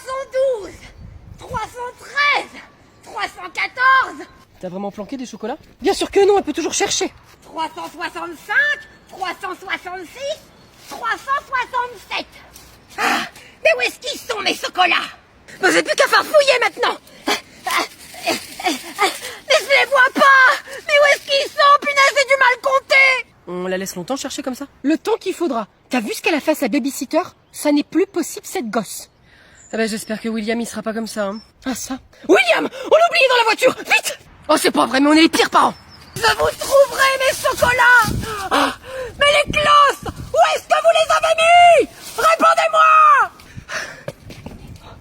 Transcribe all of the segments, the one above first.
312, 313, 314, T'as vraiment planqué des chocolats? Bien sûr que non, elle peut toujours chercher. 365, 366, 367. Ah, mais où est-ce qu'ils sont mes chocolats? Vous n'avez plus qu'à farfouiller maintenant. Mais je les vois pas. Mais où est-ce qu'ils sont? Punaise, j'ai du mal compter. On la laisse longtemps chercher comme ça? Le temps qu'il faudra. T'as vu ce qu'elle a fait à sa babysitter? Ça n'est plus possible, cette gosse. Ah bah j'espère que William il sera pas comme ça, hein. Ah ça? William! On l'a oublié dans la voiture! Vite! Oh c'est pas vrai, mais on est les pires parents! Je vous trouverai mes chocolats. Ah, mais les closses, où est-ce que vous les avez mis? Répondez-moi.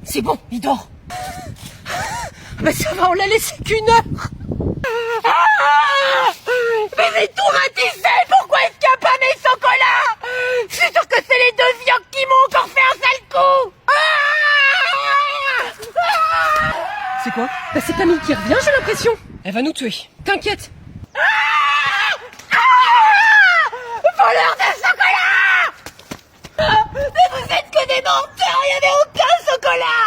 C'est bon, il dort. Bah ça va, on l'a laissé qu'une heure. Ah, mais j'ai tout ratissé. Pourquoi est-ce qu'il n'y a pas mes chocolats? Je suis sûre que c'est les deux vieux qui m'ont encore fait un sale coup. C'est quoi? Bah c'est Camille qui revient, j'ai l'impression. Elle va nous tuer. T'inquiète. Voleur de chocolat. Mais vous êtes que des menteurs. Il n'y avait aucun chocolat.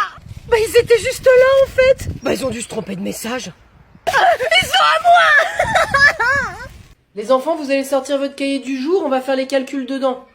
Bah ils étaient juste là en fait. Bah ils ont dû se tromper de message. Ils sont à moi. Les enfants, vous allez sortir votre cahier du jour, on va faire les calculs dedans.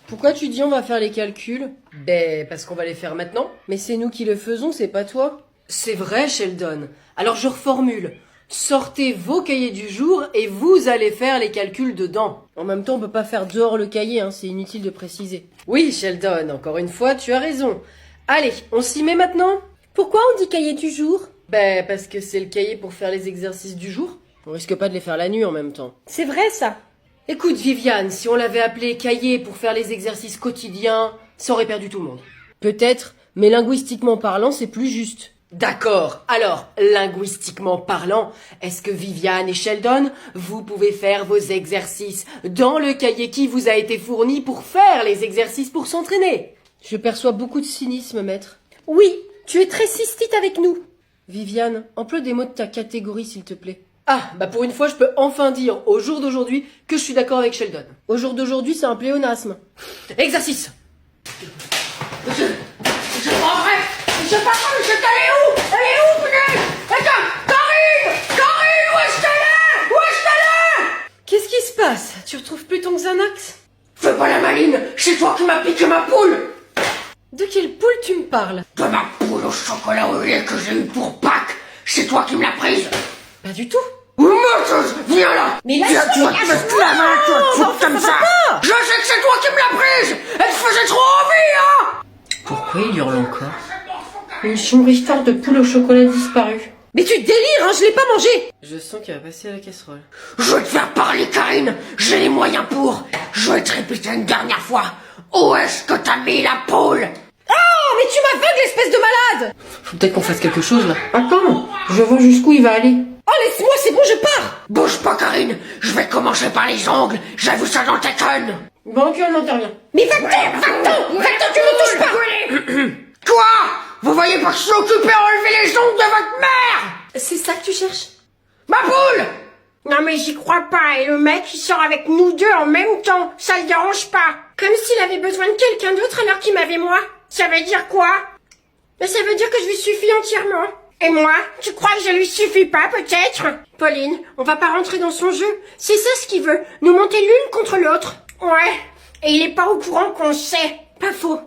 Pourquoi tu dis on va faire les calculs? Ben, parce qu'on va les faire maintenant. Mais c'est nous qui le faisons, c'est pas toi. C'est vrai, Sheldon. Alors je reformule. Sortez vos cahiers du jour et vous allez faire les calculs dedans. En même temps, on peut pas faire dehors le cahier, hein, c'est inutile de préciser. Oui, Sheldon, encore une fois, tu as raison. Allez, on s'y met maintenant? Pourquoi on dit cahier du jour? Ben, parce que c'est le cahier pour faire les exercices du jour. On risque pas de les faire la nuit en même temps. C'est vrai, ça. Écoute, Viviane, si on l'avait appelé cahier pour faire les exercices quotidiens, ça aurait perdu tout le monde. Peut-être, mais linguistiquement parlant, c'est plus juste. D'accord. Alors, linguistiquement parlant, est-ce que Viviane et Sheldon, vous pouvez faire vos exercices dans le cahier qui vous a été fourni pour faire les exercices pour s'entraîner? Je perçois beaucoup de cynisme, maître. Oui, tu es très cystite avec nous. Viviane, emploie des mots de ta catégorie, s'il te plaît. Ah, bah pour une fois, je peux enfin dire au jour d'aujourd'hui que je suis d'accord avec Sheldon. Au jour d'aujourd'hui, c'est un pléonasme. Exercice. Je prendrai. Je parle, je t'allais où? Elle est où, punaise? Attends, Karine! Karine, où est-ce qu'elle est? Où est-ce qu'elle est? Qu'est-ce qui se passe? Tu retrouves plus ton Xanax? Fais pas la maline, c'est toi qui m'as piqué ma poule! De quelle poule tu me parles? De ma poule au chocolat au lait que j'ai eu pour Pâques, c'est toi qui me l'as prise! Pas du tout. Menteuse, viens là! Mais viens, lâche-moi, tu vas te mettre la main, tu vas te foutre comme ça! Je sais que c'est toi qui me l'as prise! Elle te faisait trop envie, hein! Pourquoi il hurle encore? Une choume histoire de poule au chocolat disparue. Mais tu délires, hein, je l'ai pas mangé! Je sens qu'elle va passer à la casserole. Je vais te faire parler, Karine! J'ai les moyens pour! Je vais te répéter une dernière fois! Où est-ce que t'as mis la poule? Oh, mais tu m'aveugles, espèce de malade! Faut peut-être qu'on fasse quelque chose, là. Attends, je vois jusqu'où il va aller. Oh, laisse-moi, c'est bon, je pars! Bouge pas, Karine! Je vais commencer par les ongles! J'ai vu ça dans tes connes! Bon, ok, on n'intervient. Mais va-t'en! Va-t'en, tu me touches pas! Quoi? Vous voyez pas que je suis occupé à enlever les ongles de votre mère? C'est ça que tu cherches? Ma poule! Non mais j'y crois pas, et le mec il sort avec nous deux en même temps, ça le dérange pas. Comme s'il avait besoin de quelqu'un d'autre alors qu'il m'avait moi. Ça veut dire quoi? Ben ça veut dire que je lui suffis entièrement. Et moi, tu crois que je lui suffis pas peut-être? Pauline, on va pas rentrer dans son jeu. C'est ça ce qu'il veut, nous monter l'une contre l'autre. Ouais, et il est pas au courant qu'on sait. Pas faux.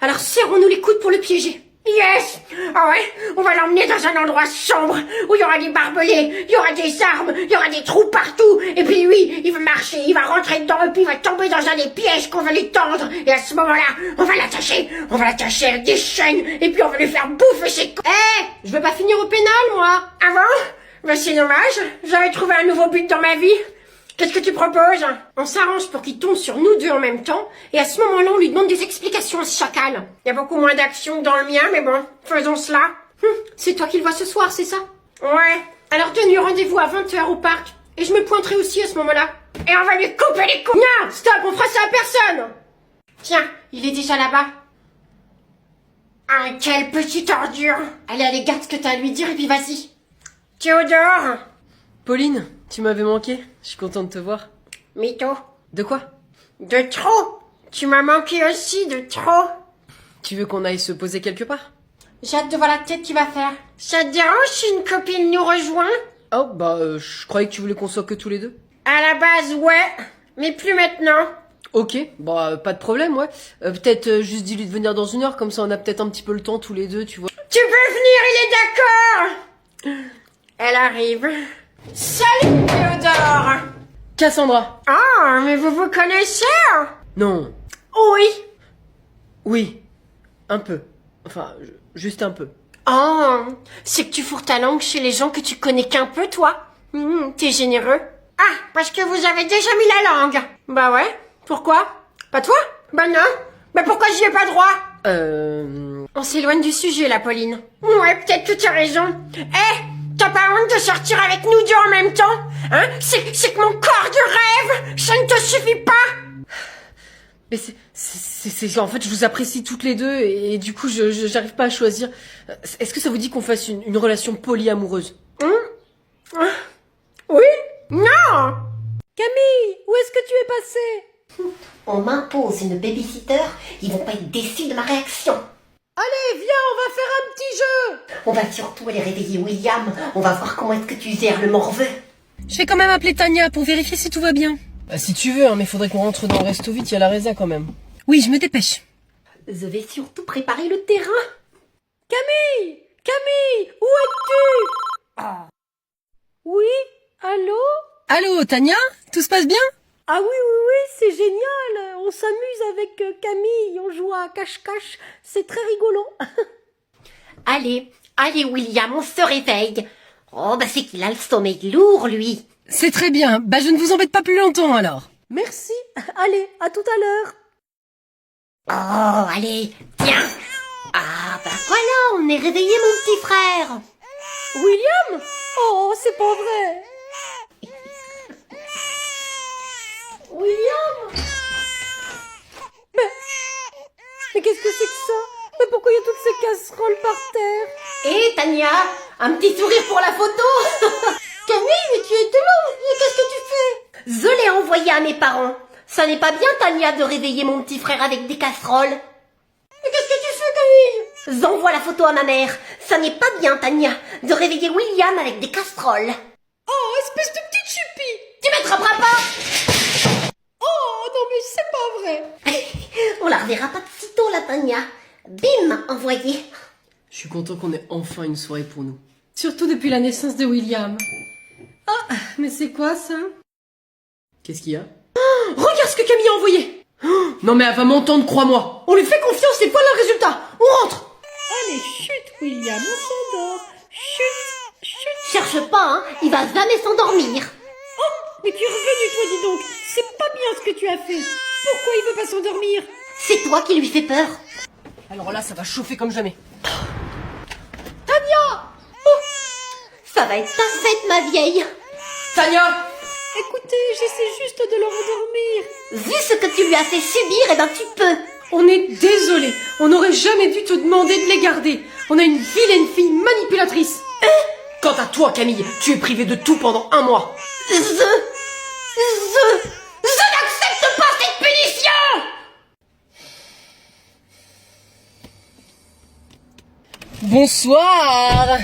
Alors serrons-nous les coudes pour le piéger. Yes! Ah ouais, on va l'emmener dans un endroit sombre, où il y aura des barbelés, il y aura des armes, il y aura des trous partout, et puis lui, il va marcher, il va rentrer dedans, et puis il va tomber dans un des pièges qu'on va lui tendre, et à ce moment-là, on va l'attacher avec des chaînes, et puis on va lui faire bouffer ses co... Je veux pas finir au pénal, moi! Ah bon? Ben c'est dommage, j'avais trouvé un nouveau but dans ma vie. Qu'est-ce que tu proposes? On s'arrange pour qu'il tombe sur nous deux en même temps, et à ce moment-là, on lui demande des explications à ce chacal. Il y a beaucoup moins d'action que dans le mien, mais bon, faisons cela. C'est toi qui le vois ce soir, c'est ça? Ouais. Alors donne-lui rendez-vous à 20h au parc, et je me pointerai aussi à ce moment-là. Et on va lui couper les couilles. Non, stop, on fera ça à personne! Tiens, il est déjà là-bas. Ah, quelle petite ordure. Allez, garde ce que t'as à lui dire, et puis vas-y. Théodore. Pauline, tu m'avais manqué, je suis contente de te voir. Mytho. De quoi? De trop. Tu m'as manqué aussi, de trop. Tu veux qu'on aille se poser quelque part? J'ai hâte de voir la tête qu'il va faire. Ça te dérange si une copine nous rejoint? Oh, je croyais que tu voulais qu'on soit que tous les deux. À la base, ouais. Mais plus maintenant. Ok, pas de problème, ouais. Peut-être juste dis-lui de venir dans 1 heure, comme ça on a peut-être un petit peu le temps tous les deux, tu vois. Tu peux venir, il est d'accord. Elle arrive. Salut, Théodore. Cassandra. Ah, mais vous vous connaissez? Non. Oui. Oui. Un peu. Enfin, juste un peu. Oh, c'est que tu fourres ta langue chez les gens que tu connais qu'un peu, toi. T'es généreux. Ah, parce que vous avez déjà mis la langue. Bah ouais. Pourquoi? Pas toi? Bah non. Bah pourquoi j'y ai pas droit? On s'éloigne du sujet, là, Pauline. Ouais, peut-être que tu as raison. T'as pas honte de sortir avec nous deux en même temps? Hein? C'est que mon corps de rêve, ça ne te suffit pas? Mais en fait, je vous apprécie toutes les deux et du coup, j'arrive pas à choisir. Est-ce que ça vous dit qu'on fasse une relation polyamoureuse? Oui? Non! Camille, où est-ce que tu es passée? On m'impose une babysitter, ils vont pas être déçus de ma réaction. Allez, viens, on va faire un petit jeu. On va surtout aller réveiller William, on va voir comment est-ce que tu gères le morveux. Je vais quand même appeler Tania pour vérifier si tout va bien. Bah, si tu veux, hein, mais faudrait qu'on rentre dans le resto vite, il y a la résa quand même. Oui, je me dépêche. Je vais surtout préparer le terrain. Camille! Camille! Où es-tu? Oui? Allô? Allô, Tania? Tout se passe bien? Ah oui, c'est génial. On s'amuse avec Camille, on joue à cache-cache. C'est très rigolo. Allez, William, on se réveille. Oh, bah c'est qu'il a le sommeil lourd, lui. C'est très bien. Bah, je ne vous embête pas plus longtemps, alors. Merci. Allez, à tout à l'heure. Oh, allez, tiens. Ah, bah voilà, on est réveillé, mon petit frère. William? Oh, c'est pas vrai. William? Mais qu'est-ce que c'est que ça? Mais pourquoi il y a toutes ces casseroles par terre? Hé, Tania, un petit sourire pour la photo. Camille, mais tu étais là. Qu'est-ce que tu fais? Je l'ai envoyé à mes parents. Ça n'est pas bien, Tania, de réveiller mon petit frère avec des casseroles. Mais qu'est-ce que tu fais, Camille? J'envoie la photo à ma mère. Ça n'est pas bien, Tania, de réveiller William avec des casseroles. Oh, espèce de petite chupie. Tu m'attraperas pas. Oh, non mais c'est pas vrai. On la reverra pas de sitôt, la Tania. Bim, envoyé. Je suis content qu'on ait enfin une soirée pour nous. Surtout depuis la naissance de William. Ah, mais c'est quoi ça? Qu'est-ce qu'il y a? Oh, regarde ce que Camille a envoyé. Oh, non mais elle va m'entendre, crois-moi. On lui fait confiance, c'est quoi le résultat? On rentre. Allez, chut, William, on s'endort. Chut. Cherche pas, hein, il va jamais s'endormir. Mais tu es revenu, toi, dis donc. C'est pas bien ce que tu as fait. Pourquoi il veut pas s'endormir? C'est toi qui lui fais peur. Alors là, ça va chauffer comme jamais. Ça va être ta fête, ma vieille. Tania! Écoutez, j'essaie juste de le rendormir. Vu ce que tu lui as fait subir, eh ben tu peux. On est désolé. On n'aurait jamais dû te demander de les garder. On a une vilaine fille manipulatrice. Quant à toi, Camille, tu es privée de tout pendant 1 mois. Je n'accepte pas cette punition. Bonsoir.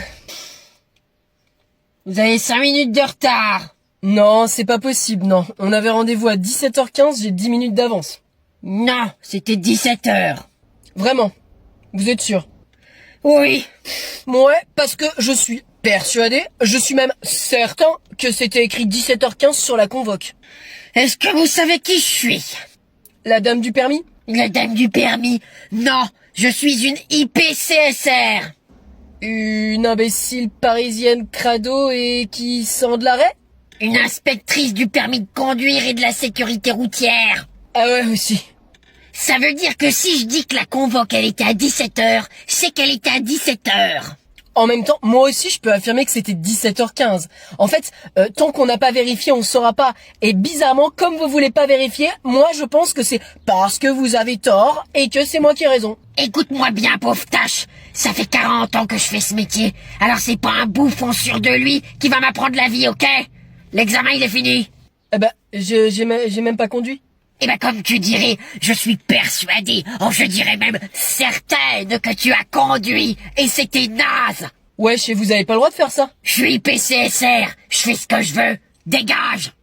Vous avez 5 minutes de retard. Non, c'est pas possible, non. On avait rendez-vous à 17h15, j'ai 10 minutes d'avance. Non, c'était 17h. Vraiment? Vous êtes sûr? Oui. Ouais, parce que je suis persuadé, je suis même certain que c'était écrit 17h15 sur la convoque. Est-ce que vous savez qui je suis? La dame du permis? La dame du permis. Non, je suis une IPCSR. Une imbécile parisienne crado et qui sent de l'arrêt? Une inspectrice du permis de conduire et de la sécurité routière. Ah ouais, aussi. Ça veut dire que si je dis que la convoque elle était à 17h, c'est qu'elle était à 17h. En même temps, moi aussi, je peux affirmer que c'était 17h15. En fait, tant qu'on n'a pas vérifié, on saura pas. Et bizarrement, comme vous voulez pas vérifier, moi, je pense que c'est parce que vous avez tort et que c'est moi qui ai raison. Écoute-moi bien, pauvre tâche. Ça fait 40 ans que je fais ce métier. Alors c'est pas un bouffon sûr de lui qui va m'apprendre la vie, ok? L'examen, il est fini. Eh ben, j'ai même pas conduit. Eh ben comme tu dirais, je suis persuadée, je dirais même certaine que tu as conduit et c'était naze. Wesh, et vous avez pas le droit de faire ça. Je suis PCSR, je fais ce que je veux. Dégage.